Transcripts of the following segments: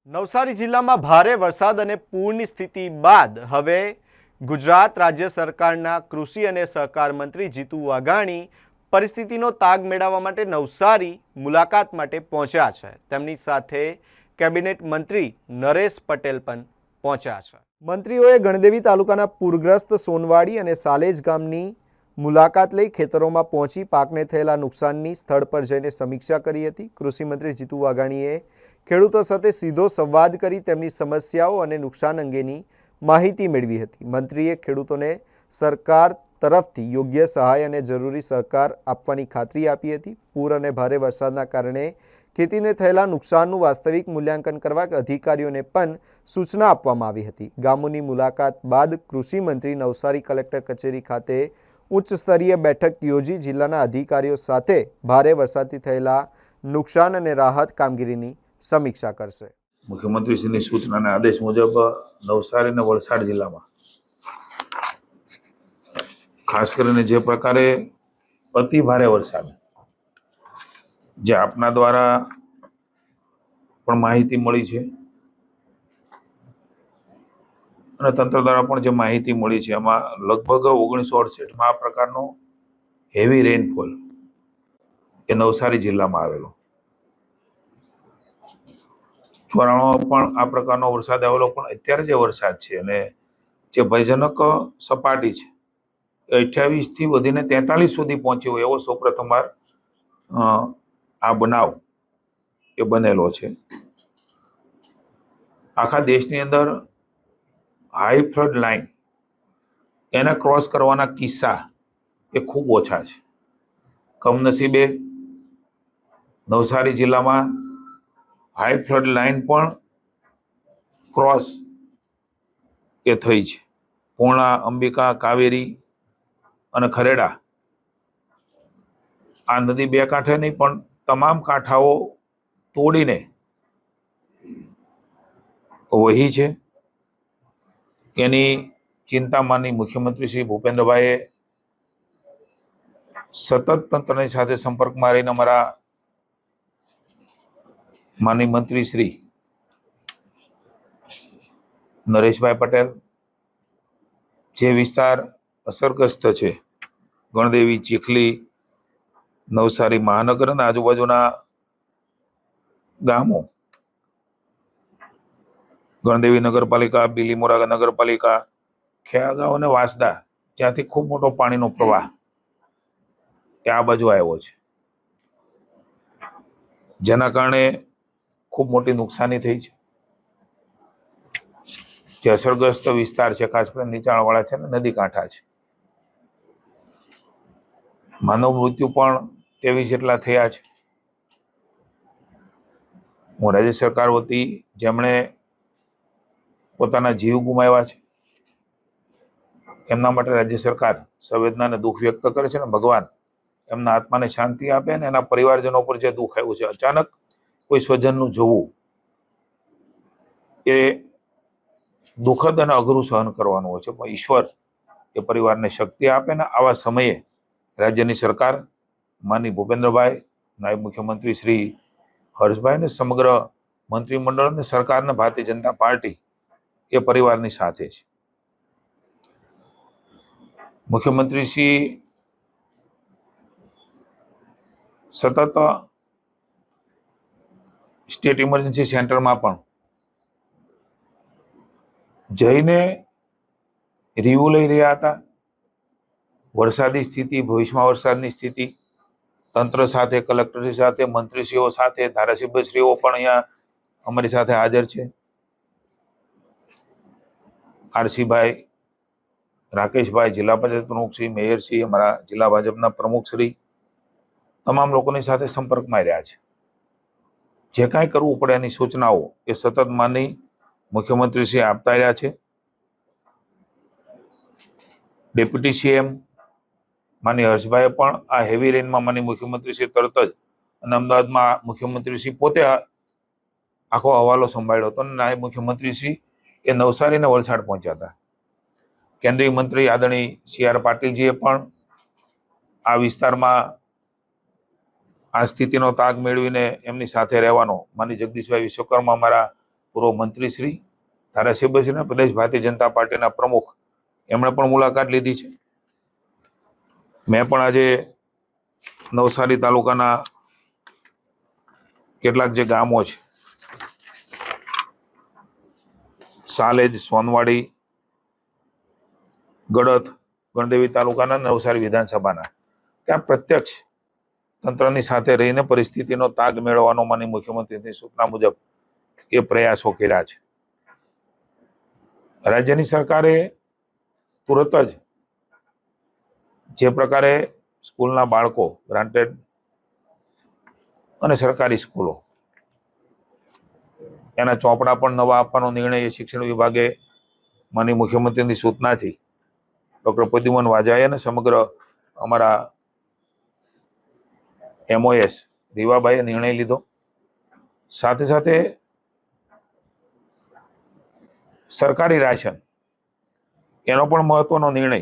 નવસારી જિલ્લામાં ભારે વરસાદ અને પૂરની સ્થિતિ બાદ હવે ગુજરાત રાજ્ય સરકારના કૃષિ અને સહકાર મંત્રી જીતુ વાઘાણી પરિસ્થિતિનો તાગ મેળવવા માટે નવસારી મુલાકાત માટે પહોંચ્યા છે। તેમની સાથે કેબિનેટ મંત્રી નરેશ પટેલ પણ પહોંચ્યા છે। મંત્રીઓએ ગણદેવી તાલુકાના પૂરગ્રસ્ત સોનવાડી અને સાલેજ ગામની મુલાકાત લઈ ખેતરોમાં પહોંચી પાકને થયેલા નુકસાનની સ્થળ પર જઈને સમીક્ષા કરી હતી। કૃષિ મંત્રી જીતુ વાઘાણીએ ખેડૂતો સાથે સીધો સંવાદ કરી તેમની સમસ્યાઓ અને નુકસાન અંગેની માહિતી મેળવી હતી। મંત્રીએ ખેડૂતોને સરકાર તરફથી યોગ્ય સહાય અને જરૂરી સહકાર આપવાની ખાતરી આપી હતી। પૂર અને ભારે વરસાદના કારણે ખેતીને થયેલા નુકસાનનું વાસ્તવિક મૂલ્યાંકન કરવા અધિકારીઓને પણ સૂચના આપવામાં આવી હતી। ગામોની મુલાકાત બાદ કૃષિ મંત્રી નવસારી કલેક્ટર કચેરી ખાતે ઉચ્ચ સ્તરીય બેઠક યોજી જિલ્લાના અધિકારીઓ સાથે ભારે વરસાદથી થયેલા નુકસાન અને રાહત કામગીરીની સમીક્ષા કરશે। મુખ્યમંત્રીશ્રીની સૂચના અને આદેશ મુજબ નવસારી અને વલસાડ જિલ્લામાં ખાસ કરીને જે પ્રકારે અતિ ભારે વરસાદ જે આપના દ્વારા પણ માહિતી મળી છે અને તંત્ર દ્વારા પણ જે માહિતી મળી છે એમાં લગભગ 1968માં આ પ્રકારનો હેવી રેનફોલ એ નવસારી જિલ્લામાં આવેલો, 94 પણ આ પ્રકારનો વરસાદ આવેલો। પણ અત્યારે જે વરસાદ છે અને જે ભયજનક સપાટી છે 28 થી વધીને 43 સુધી પહોંચ્યો એવો સૌપ્રથમવાર આ બનાવ એ બનેલો છે। આખા દેશની અંદર હાઈ ફ્લડ લાઈન એને ક્રોસ કરવાના કિસ્સા એ ખૂબ ઓછા છે। કમનસીબે નવસારી જિલ્લામાં હાઈ ફ્લડ લાઈન પણ ક્રોસ એ થઈ છે। પૂર્ણા, અંબિકા, કાવેરી અને ખરેડા આ નદી બે કાંઠે નહીં પણ તમામ કાંઠાઓ તોડીને વહી છે। એની ચિંતા માનની મુખ્યમંત્રી શ્રી ભૂપેન્દ્રભાઈએ સતત તંત્રની સાથે સંપર્કમાં રહીને અમારા માનની મંત્રી શ્રી નરેશભાઈ પટેલ જે વિસ્તાર અસરગ્રસ્ત છે ગણદેવી, ચીખલી, નવસારી મહાનગર અને આજુબાજુના ગામો, ગણદેવી નગરપાલિકા, બીલીમોરા નગરપાલિકા, ખેયાગાંવ અને વાંસદા જ્યાંથી ખૂબ મોટો પાણીનો પ્રવાહ એ આ બાજુ આવ્યો છે જેના કારણે ખૂબ મોટી નુકસાની થઈ છે। જે અસરગ્રસ્ત વિસ્તાર છે ખાસ કરીને નીચાણવાળા છે ને નદી કાંઠા છે, માનવ મૃત્યુ પણ 23 જેટલા થયા છે। હું રાજ્ય સરકાર વતી જેમણે પોતાના જીવ ગુમાવ્યા છે એમના માટે રાજ્ય સરકાર સંવેદના અને દુઃખ વ્યક્ત કરે છે અને ભગવાન એમના આત્માને શાંતિ આપે અને એના પરિવારજનો પર જે દુઃખ આવ્યું છે, અચાનક કોઈ સ્વજનનું જવું એ દુઃખદ અને અઘરું સહન કરવાનું હોય છે, પણ ઈશ્વર એ પરિવારને શક્તિ આપે ને આવા સમયે રાજ્યની સરકાર માનની ભૂપેન્દ્રભાઈ, નાયબ મુખ્યમંત્રી શ્રી હર્ષભાઈ અને સમગ્ર મંત્રીમંડળ અને સરકારના ભારતીય જનતા પાર્ટી એ પરિવારની સાથે છે। મુખ્યમંત્રી શ્રી સતત સ્ટેટ ઇમરજન્સી સેન્ટરમાં પણ જઈને રિવ્યુ લઈ રહ્યા હતા। વરસાદી સ્થિતિ, ભવિષ્યમાં વરસાદની સ્થિતિ, તંત્ર સાથે, કલેક્ટરશ્રી સાથે, મંત્રીશ્રીઓ સાથે, ધારાસભ્યશ્રીઓ પણ અહીંયા અમારી સાથે હાજર છે। આરસીભાઈ, રાકેશભાઈ, જિલ્લા પંચાયત પ્રમુખશ્રી, મેયરશ્રી, અમારા જિલ્લા ભાજપના પ્રમુખશ્રી તમામ લોકોની સાથે સંપર્કમાં રહ્યા છે। જે કાંઈ કરવું પડે એની સૂચનાઓ એ સતત માનની મુખ્યમંત્રીશ્રી આપતા રહ્યા છે। ડેપ્યુટી સીએમ માનની હર્ષભાઈએ પણ આ હેવી રેનમાં માનની મુખ્યમંત્રીશ્રી તરત જ અને અમદાવાદમાં મુખ્યમંત્રીશ્રી પોતે આખો હવાલો સંભાળ્યો હતો અને નાયબ મુખ્યમંત્રીશ્રી એ નવસારી અને વલસાડ પહોંચ્યા હતા। કેન્દ્રીય મંત્રી આદરણીય CR પાટીલજીએ પણ આ વિસ્તારમાં આ સ્થિતિનો તાગ મેળવીને એમની સાથે રહેવાનો, માનની જગદીશભાઈ વિશ્વકર્મા અમારા પૂર્વ મંત્રીશ્રી, ધારાસભ્યશ્રી અને પ્રદેશ ભારતીય જનતા પાર્ટીના પ્રમુખ એમણે પણ મુલાકાત લીધી છે. મેં પણ આજે નવસારી તાલુકાના કેટલાક જે ગામો છે, સાલેજ, સોનવાડી, ગડત, ગણદેવી તાલુકાના નવસારી વિધાનસભાના, ત્યાં પ્રત્યક્ષ તંત્રની સાથે રહીને પરિસ્થિતિનો તાગ મેળવવાનો માનનીય મુખ્યમંત્રીની સૂચના મુજબ એ પ્રયાસો કર્યા છે. રાજ્યની સરકારે તુરત જ જે પ્રકારે સ્કૂલના બાળકો, ગ્રાન્ટેડ અને સરકારી સ્કૂલો એના ચોપડા પણ નવા આપવાનો નિર્ણય શિક્ષણ વિભાગે માનનીય મુખ્યમંત્રીની સૂચનાથી ડૉક્ટર પ્રદ્યુમન વાજાએ અને સમગ્ર અમારા MOS રીવાબાઈએ નિર્ણય લીધો. સાથે સાથે સરકારી રાશન એનો પણ મહત્વનો નિર્ણય.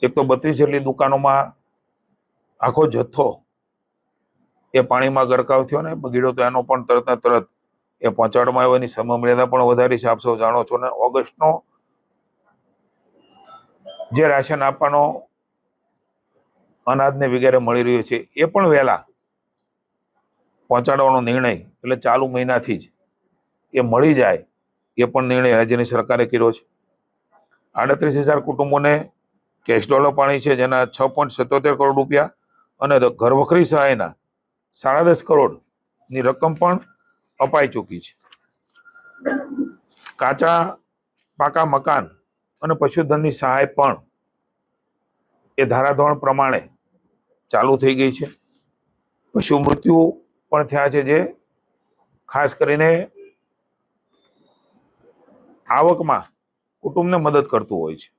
એક તો 32 જેટલી દુકાનોમાં આખો જથ્થો એ પાણીમાં ગરકાવ થયો ને બગીડો, તો એનો પણ તરત ને તરત એ પહોંચાડવામાં આવ્યો. એની સમયમર્યાદા પણ વધારી છે, આપ સૌ જાણો છો. ને ઓગસ્ટનો જે રાશન આપવાનો અનાજને વગેરે મળી રહ્યું છે એ પણ વહેલા પહોંચાડવાનો નિર્ણય, એટલે ચાલુ મહિનાથી જ એ મળી જાય એ પણ નિર્ણય રાજ્યની સરકારે કર્યો છે. 38,000 કુટુંબોને કેશ ડોલર પાણી છે, જેના 6.77 કરોડ રૂપિયા અને ઘર વખરી સહાયના 10.5 કરોડની રકમ પણ અપાઈ ચૂકી છે. કાચા પાકા મકાન અને પશુધનની સહાય પણ એ ધારાધોરણ પ્રમાણે ચાલુ થઈ ગઈ છે. પશુ મૃત્યુ પણ થયા છે, જે ખાસ કરીને આવકમાં કુટુંબને મદદ કરતું હોય છે.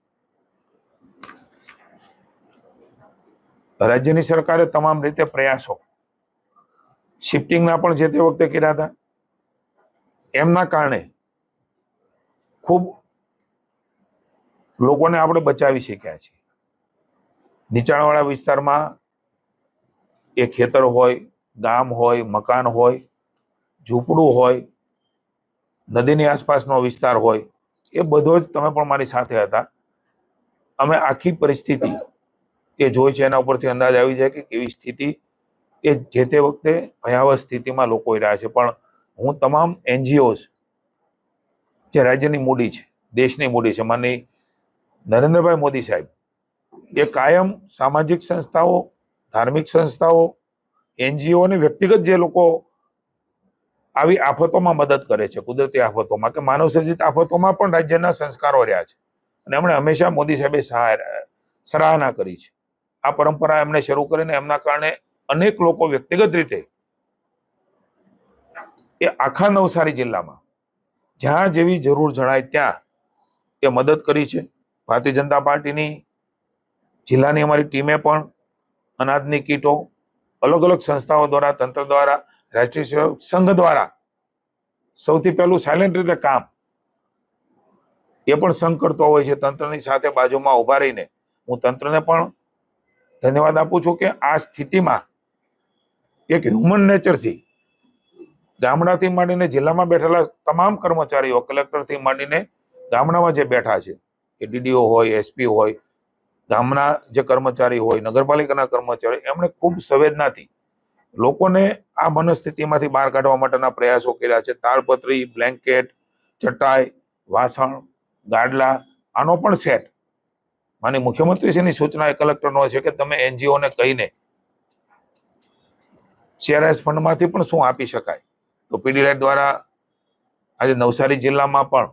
રાજ્યની સરકારે તમામ રીતે પ્રયાસો શિફ્ટિંગના પણ જે તે વખતે કર્યા હતા. એમના કારણે ખૂબ લોકોને આપણે બચાવી શક્યા છીએ. નીચાણવાળા વિસ્તારમાં એ ખેતર હોય, ગામ હોય, મકાન હોય, ઝૂંપડું હોય, નદીની આસપાસનો વિસ્તાર હોય, એ બધો જ તમે પણ મારી સાથે હતા. અમે આખી પરિસ્થિતિ એ જોઈ છે, એના ઉપરથી અંદાજ આવી જાય કે કેવી સ્થિતિ એ જે તે વખતે ભયાવહ સ્થિતિમાં લોકો રહ્યા છે. પણ હું તમામ NGOs જે રાજ્યની મૂડી છે, દેશની મૂડી છે, માનની નરેન્દ્રભાઈ મોદી સાહેબ એ કાયમ સામાજિક સંસ્થાઓ, ધાર્મિક સંસ્થાઓ, NGO અને વ્યક્તિગત જે લોકો આવી આફતોમાં મદદ કરે છે, કુદરતી આફતોમાં કે માનવ સર્જિત આફતોમાં પણ રાજ્યના સંસ્કારો રહ્યા છે. અને એમણે હંમેશા મોદી સાહેબે સરાહના કરી છે. આ પરંપરા એમણે શરૂ કરીને એમના કારણે અનેક લોકો વ્યક્તિગત રીતે એ આખા નવસારી જિલ્લામાં જ્યાં જેવી જરૂર જણાય ત્યાં એ મદદ કરી છે. ભારતીય જનતા પાર્ટીની જિલ્લાની અમારી ટીમે પણ અનાજની કીટો અલગ અલગ સંસ્થાઓ દ્વારા, તંત્ર દ્વારા, રાષ્ટ્રીય સંઘ દ્વારા સૌથી પહેલું સાયલેન્ટ રીતે કામ એ પણ સંઘ કરતો હોય છે. તંત્રની સાથે બાજુમાં ઉભા રહીને હું તંત્રને પણ ધન્યવાદ આપું છું કે આ સ્થિતિમાં એક હ્યુમન નેચરથી ગામડાથી માંડીને જિલ્લામાં બેઠેલા તમામ કર્મચારીઓ, કલેક્ટરથી માંડીને ગામડામાં જે બેઠા છે, એ DDO હોય, SP હોય, ગામના જે કર્મચારી હોય, નગરપાલિકાના કર્મચારી, એમણે ખૂબ સંવેદનાથી લોકોને આ મનસ્થિતિમાંથી બહાર કાઢવા માટેના પ્રયાસો કર્યા છે. તાળપત્રી, બ્લેન્કેટ, ચટાઈ, વાસણ, ગાડલા, આનો પણ સેટ માની મુખ્યમંત્રીશ્રીની સૂચના એ કલેક્ટરનો છે કે તમે NGOને કહીને CRS ફંડમાંથી પણ શું આપી શકાય. તો પીડીલાઇટ દ્વારા આજે નવસારી જિલ્લામાં પણ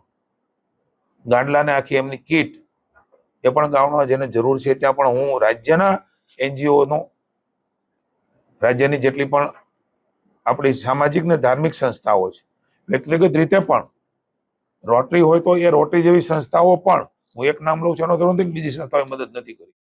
ગાડલાને આખી એમની કીટ એ પણ ગામમાં જેને જરૂર છે ત્યાં પણ હું રાજ્યના NGOનો, રાજ્યની જેટલી પણ આપણી સામાજિક ને ધાર્મિક સંસ્થાઓ છે, વ્યક્તિગત રીતે પણ રોટરી હોય તો એ રોટરી જેવી સંસ્થાઓ પણ, હું એક નામ લઉં છું એનો ધોરણ બીજી સંસ્થાઓએ મદદ નથી કરી.